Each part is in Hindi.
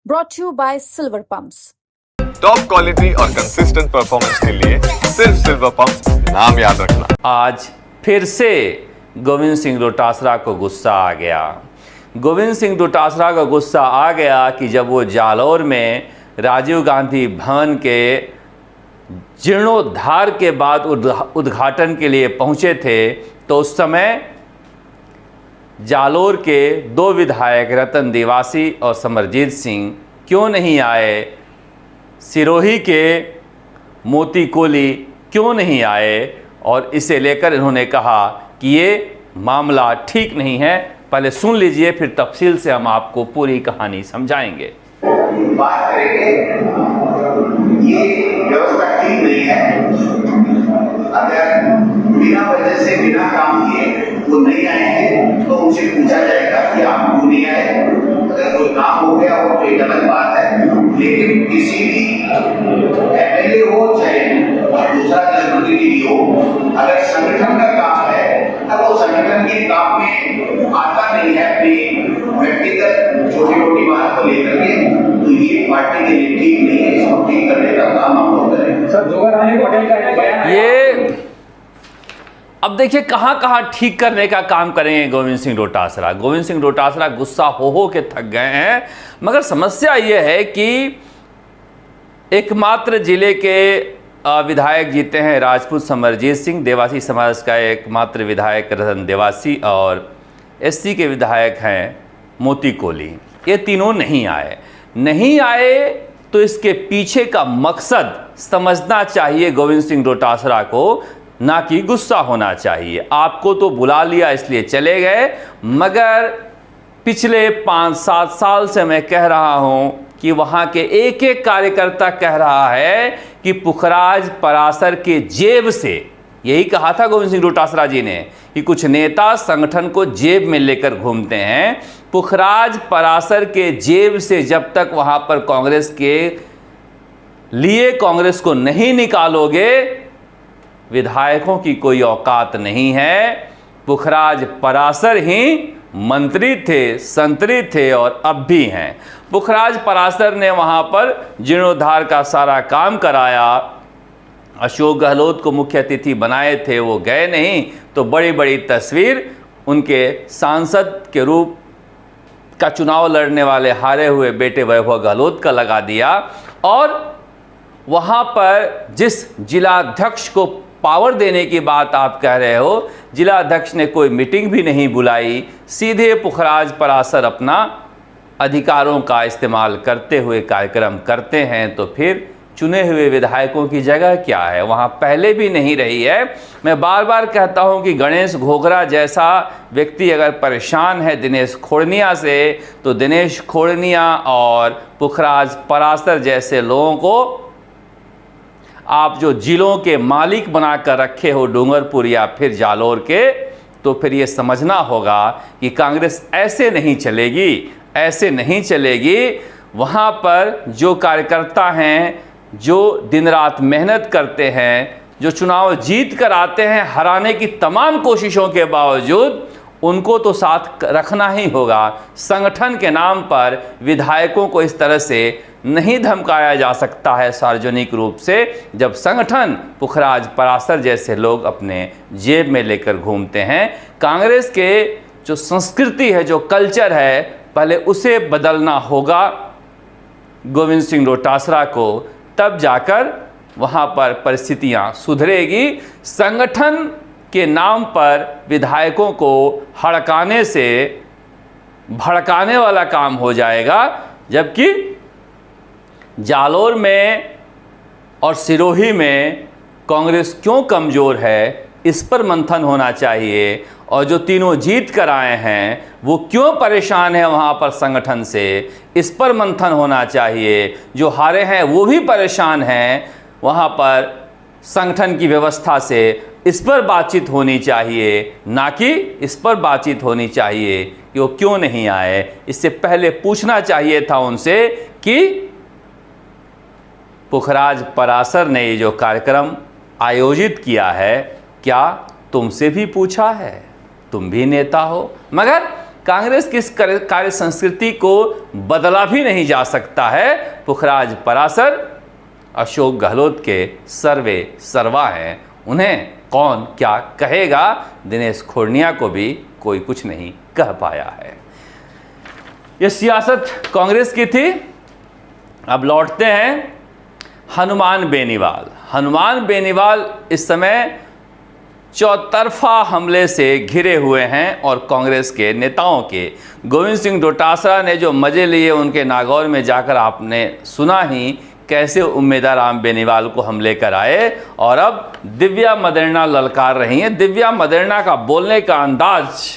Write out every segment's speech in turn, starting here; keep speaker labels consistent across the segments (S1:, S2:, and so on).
S1: brought to you by Silver Pumps.
S2: Top quality और कंसिस्टेंट परफॉर्मेंस के लिए सिर्फ सिल्वर पंप्स, नाम याद रखना।
S3: आज फिर से गोविंद सिंह डोटासरा को गुस्सा आ गया। गोविंद सिंह डोटासरा को गुस्सा आ गया कि जब वो जालौर में राजीव गांधी भवन के जीर्णोद्धार के बाद उद्घाटन के लिए पहुंचे थे, तो उस समय जालौर के दो विधायक रतन देवासी और समरजीत सिंह क्यों नहीं आए, सिरोही के मोती कोहली क्यों नहीं आए, और इसे लेकर इन्होंने कहा कि ये मामला ठीक नहीं है। पहले सुन लीजिए, फिर तफसील से हम आपको पूरी कहानी समझाएंगे।
S4: बात करेंगे, ये व्यवस्था ठीक नहीं है। अगर बिना वजह से बिना काम किए वो नहीं आए हैं तो उनसे पूछा जाएगा कि आप क्यों नहीं आए। अगर कोई काम हो गया हो तो एक अलग बात है, लेकिन किसी भी एमएलए हो चाहे दूसरा जनप्रतिनिधि हो, अगर संगठन का काम है तब वो संगठन के काम में आता नहीं है अपनी व्यक्तिगत छोटी मोटी बात को लेकर के, तो ये पार्टी के लिए ठीक नहीं है। इसको ठीक करने का काम हम लोग करें।
S5: सर, जोगारानी पटेल का बयान है।
S3: ये अब देखिए कहाँ ठीक करने का काम करेंगे गोविंद सिंह डोटासरा। गोविंद सिंह डोटासरा गुस्सा हो के थक गए हैं, मगर समस्या ये है कि एकमात्र जिले के विधायक जीते हैं राजपूत समरजीत सिंह, देवासी समाज का एकमात्र विधायक रतन देवासी, और एससी के विधायक हैं मोती कोहली। ये तीनों नहीं आए तो इसके पीछे का मकसद समझना चाहिए गोविंद सिंह डोटासरा को, ना कि गुस्सा होना चाहिए। आपको तो बुला लिया इसलिए चले गए, मगर पिछले 5-7 साल से मैं कह रहा हूं कि वहां के एक एक कार्यकर्ता कह रहा है कि पुखराज परासर के जेब से, यही कहा था गोविंद सिंह डोटासरा जी ने कि कुछ नेता संगठन को जेब में लेकर घूमते हैं। पुखराज परासर के जेब से जब तक वहां पर कांग्रेस के लिए कांग्रेस को नहीं निकालोगे, विधायकों की कोई औकात नहीं है। पुखराज परासर ही मंत्री थे, संतरी थे और अब भी हैं। पुखराज परासर ने वहां पर जीर्णोद्धार का सारा काम कराया। अशोक गहलोत को मुख्य अतिथि बनाए थे, वो गए नहीं, तो बड़ी बड़ी तस्वीर उनके सांसद के रूप का चुनाव लड़ने वाले हारे हुए बेटे वैभव गहलोत का लगा दिया। और वहां पर जिस जिलाध्यक्ष को पावर देने की बात आप कह रहे हो, जिलाध्यक्ष ने कोई मीटिंग भी नहीं बुलाई, सीधे पुखराज परासर अपना अधिकारों का इस्तेमाल करते हुए कार्यक्रम करते हैं, तो फिर चुने हुए विधायकों की जगह क्या है? वहाँ पहले भी नहीं रही है। मैं बार बार कहता हूँ कि गणेश घोगरा जैसा व्यक्ति अगर परेशान है दिनेश खोड़निया से, तो दिनेश खोड़निया और पुखराज परासर जैसे लोगों को आप जो जिलों के मालिक बनाकर रखे हो, डूंगरपुर या फिर जालौर के, तो फिर ये समझना होगा कि कांग्रेस ऐसे नहीं चलेगी। वहाँ पर जो कार्यकर्ता हैं, जो दिन रात मेहनत करते हैं, जो चुनाव जीत कर आते हैं हराने की तमाम कोशिशों के बावजूद, उनको तो साथ रखना ही होगा। संगठन के नाम पर विधायकों को इस तरह से नहीं धमकाया जा सकता है सार्वजनिक रूप से, जब संगठन पुखराज परासर जैसे लोग अपने जेब में लेकर घूमते हैं। कांग्रेस के जो संस्कृति है, जो कल्चर है, पहले उसे बदलना होगा गोविंद सिंह डोटासरा को, तब जाकर वहाँ पर परिस्थितियाँ सुधरेगी। संगठन के नाम पर विधायकों को हड़काने से भड़काने वाला काम हो जाएगा, जबकि जालौर में और सिरोही में कांग्रेस क्यों कमज़ोर है, इस पर मंथन होना चाहिए। और जो तीनों जीत कर आए हैं वो क्यों परेशान है वहाँ पर संगठन से, इस पर मंथन होना चाहिए। जो हारे हैं वो भी परेशान हैं वहाँ पर संगठन की व्यवस्था से, इस पर बातचीत होनी चाहिए, ना कि इस पर बातचीत होनी चाहिए कि वो क्यों नहीं आए। इससे पहले पूछना चाहिए था उनसे कि पुखराज परासर ने ये जो कार्यक्रम आयोजित किया है, क्या तुमसे भी पूछा है? तुम भी नेता हो। मगर कांग्रेस की इस कार्य संस्कृति को बदला भी नहीं जा सकता है। पुखराज पराशर अशोक गहलोत के सर्वे सर्वा हैं, उन्हें कौन क्या कहेगा। दिनेश खुर्निया को भी कोई कुछ नहीं कह पाया है। ये सियासत कांग्रेस की थी। अब लौटते हैं हनुमान बेनीवाल। हनुमान बेनीवाल इस समय चौतरफा हमले से घिरे हुए हैं और कांग्रेस के नेताओं के। गोविंद सिंह डोटासरा ने जो मजे लिए उनके नागौर में जाकर आपने सुना ही कैसे उम्मीदवार राम बेनीवाल को हम लेकर आए, और अब दिव्या मदेरणा ललकार रही हैं। दिव्या मदेरणा का बोलने का अंदाज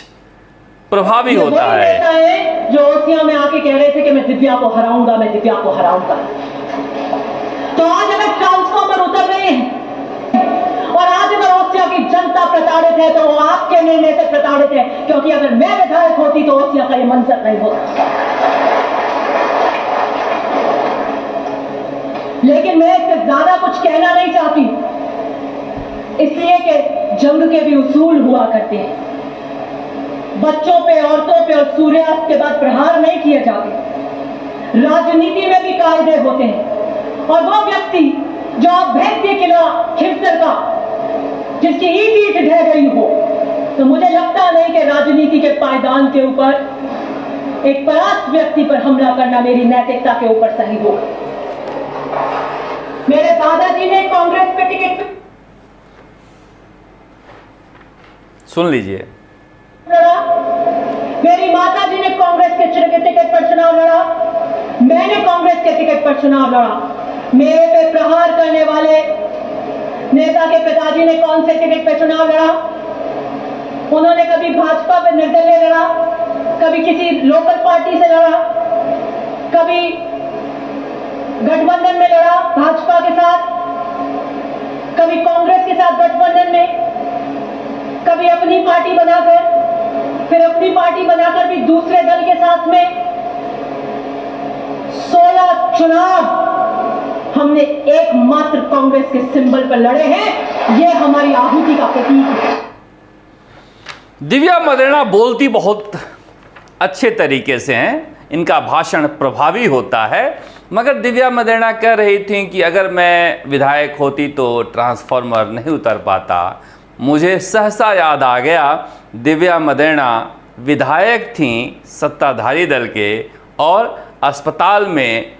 S3: प्रभावी होता है।
S6: जो ओसिया में आके कह रहे थे कि मैं दिव्या को हराऊंगा, मैं दिव्या को हराऊंगा, तो आज अगर ट्रांसफॉर्मर उतर रहे हैं और आज अगर ओसिया की जनता प्रताड़ित है तो वो आपके निर्णय से प्रताड़ित है, क्योंकि अगर मैं विधायक होती तो ओसिया का ये मंजर नहीं होता। लेकिन मैं इससे ज्यादा कुछ कहना नहीं चाहती, इसलिए कि जंग के भी उसूल हुआ करते हैं। बच्चों पे, औरतों पे और सूर्यास्त के बाद प्रहार नहीं किए जाते। राजनीति में भी कायदे होते हैं, और वो व्यक्ति जो अभेद्य किला खिवसर का, जिसकी ईंट ढह गई हो, तो मुझे लगता नहीं कि राजनीति के पायदान के ऊपर एक परास्त व्यक्ति पर हमला करना मेरी नैतिकता के ऊपर सही होगा। मेरे दादाजी ने कांग्रेस पे टिकट
S3: सुन लीजिए,
S6: लड़ा, मेरी माता जी ने कांग्रेस के टिकट पर चुनाव लड़ा, मैंने कांग्रेस के टिकट पर चुनाव लड़ा। मेरे पे प्रहार करने वाले नेता के पिताजी ने कौन से टिकट पर चुनाव लड़ा? उन्होंने कभी भाजपा पर निर्दलीय लड़ा, कभी किसी लोकल पार्टी से लड़ा, कभी गठबंधन में लड़ा भाजपा के साथ, कभी कांग्रेस के साथ गठबंधन में, कभी अपनी पार्टी बनाकर, फिर अपनी पार्टी बनाकर भी दूसरे दल के साथ में। 16 चुनाव हमने एकमात्र कांग्रेस के सिंबल पर लड़े हैं। यह हमारी आहुति का प्रतीक है।
S3: दिव्या मदेरणा बोलती बहुत अच्छे तरीके से हैं, इनका भाषण प्रभावी होता है। मगर दिव्या मदेरणा कह रही थी कि अगर मैं विधायक होती तो ट्रांसफार्मर नहीं उतर पाता। मुझे सहसा याद आ गया, दिव्या मदेरणा विधायक थीं सत्ताधारी दल के, और अस्पताल में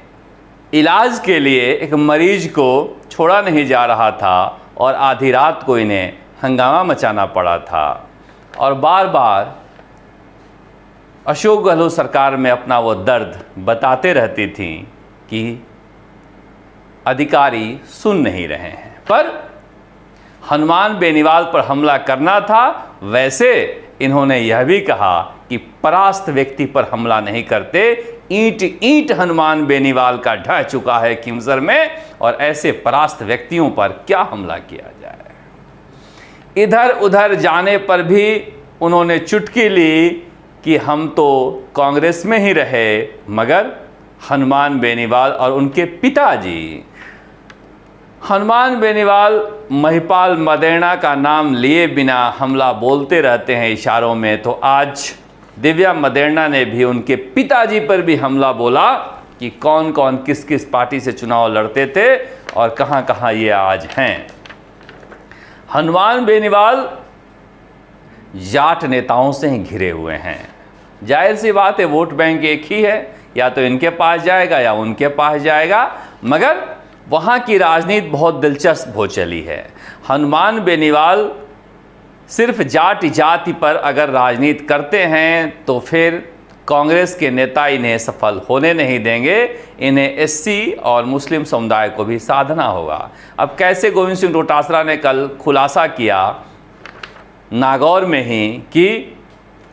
S3: इलाज के लिए एक मरीज को छोड़ा नहीं जा रहा था और आधी रात को इन्हें हंगामा मचाना पड़ा था, और बार बार अशोक गहलोत सरकार में अपना वो दर्द बताते रहती थीं कि अधिकारी सुन नहीं रहे हैं। पर हनुमान बेनीवाल पर हमला करना था, वैसे इन्होंने यह भी कहा कि परास्त व्यक्ति पर हमला नहीं करते। ईंट ईंट हनुमान बेनीवाल का ढह चुका है खिमसर में, और ऐसे परास्त व्यक्तियों पर क्या हमला किया जाए। इधर उधर जाने पर भी उन्होंने चुटकी ली कि हम तो कांग्रेस में ही रहे, मगर हनुमान बेनीवाल और उनके पिताजी हनुमान बेनीवाल महिपाल मदेरणा का नाम लिए बिना हमला बोलते रहते हैं इशारों में। तो आज दिव्या मदेरणा ने भी उनके पिताजी पर भी हमला बोला कि कौन कौन किस किस पार्टी से चुनाव लड़ते थे और कहां कहां ये आज हैं। हनुमान बेनीवाल जाट नेताओं से ही घिरे हुए हैं। जाहिर सी बात है, वोट बैंक एक ही है, या तो इनके पास जाएगा या उनके पास जाएगा। मगर वहाँ की राजनीति बहुत दिलचस्प हो चली है। हनुमान बेनीवाल सिर्फ जाति पर अगर राजनीति करते हैं तो फिर कांग्रेस के नेता इन्हें सफल होने नहीं देंगे। इन्हें एससी और मुस्लिम समुदाय को भी साधना होगा। अब कैसे गोविंद सिंह डोटासरा ने कल खुलासा किया नागौर में ही कि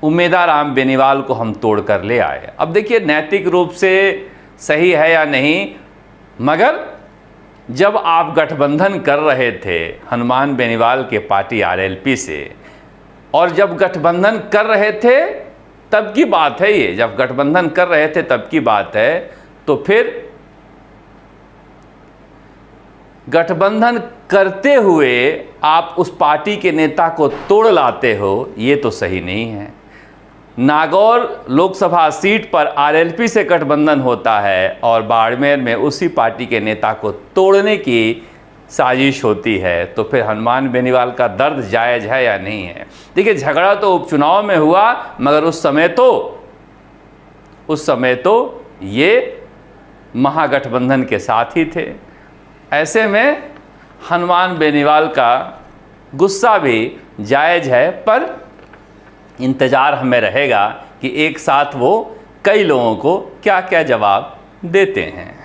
S3: उम्मीदवार राम बेनीवाल को हम तोड़ कर ले आए। अब देखिए नैतिक रूप से सही है या नहीं, मगर जब आप गठबंधन कर रहे थे हनुमान बेनीवाल के पार्टी आरएलपी से, और जब गठबंधन कर रहे थे तब की बात है ये, जब गठबंधन कर रहे थे तब की बात है, तो फिर गठबंधन करते हुए आप उस पार्टी के नेता को तोड़ लाते हो, ये तो सही नहीं है। नागौर लोकसभा सीट पर आरएलपी से गठबंधन होता है और बाड़मेर में उसी पार्टी के नेता को तोड़ने की साजिश होती है, तो फिर हनुमान बेनीवाल का दर्द जायज़ है या नहीं है? देखिए, झगड़ा तो उपचुनाव में हुआ, मगर उस समय तो ये महागठबंधन के साथ ही थे। ऐसे में हनुमान बेनीवाल का गुस्सा भी जायज़ है, पर इंतज़ार हमें रहेगा कि एक साथ वो कई लोगों को क्या क्या जवाब देते हैं।